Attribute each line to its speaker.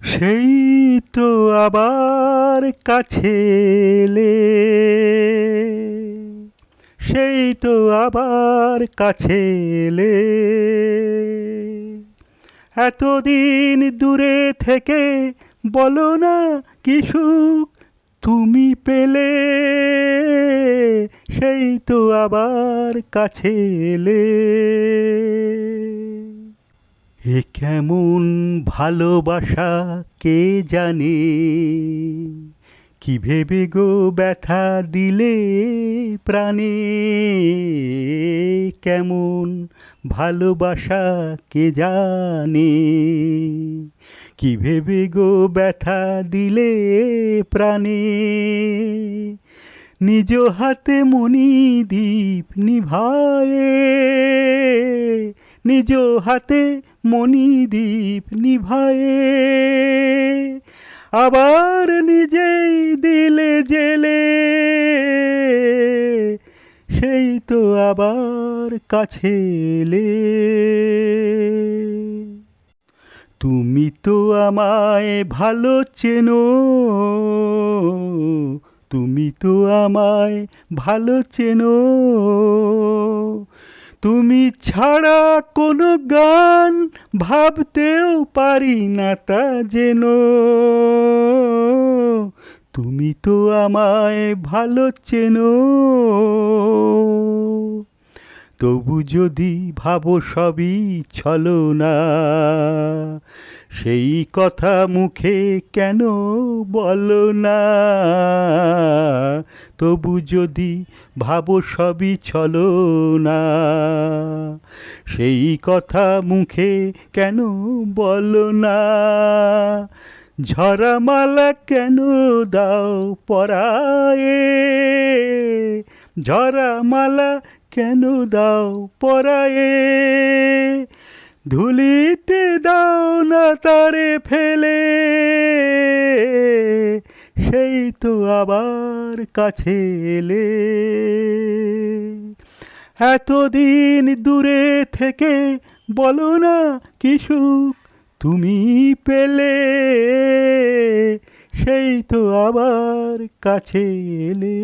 Speaker 1: সেই তো আবার কাছে এলে, সেই তো আবার কাছে এলে। এতদিন দূরে থেকে বলো না কি সুখ তুমি পেলে, সেই তো আবার কাছে এলে। এ কেমন ভালোবাসা কে জানে, কি ভেবে গো ব্যথা দিলে প্রাণে। কেমন ভালোবাসা কে জানে, কি ভেবে গো ব্যথা দিলে প্রাণে। নিজ হাতে মণিদীপ নিভায়ে, নিজ হাতে মণিদীপ নিভায়ে, আবার নিজেই দিলে জেলে। সেই তো আবার কাছে এলে। তুমি তো আমায় ভালো চেনো, তুমি তো আমায় ভালো চেনো। তুমি ছাড়া কোনো গান ভাবতেও পারি না তা যেন। তুমি তো আমায় ভালো চেনো। তবু যদি ভাবো সবই ছলনা, সেই কথা মুখে কেন বলো না। তবু যদি ভাবো সবই ছলনা, সেই কথা মুখে কেন বলো না। ঝরা মালা কেন দাও পরায়ে, ঝরা মালা কেন দাও পরায়ে। ধুলিতে দাও না তারে ফেলে, সেই তো আবার কাছে এলে। এতদিন দূরে থেকে বলো না কি সুখ তুমি পেলে, সেই তো আবার কাছে এলে।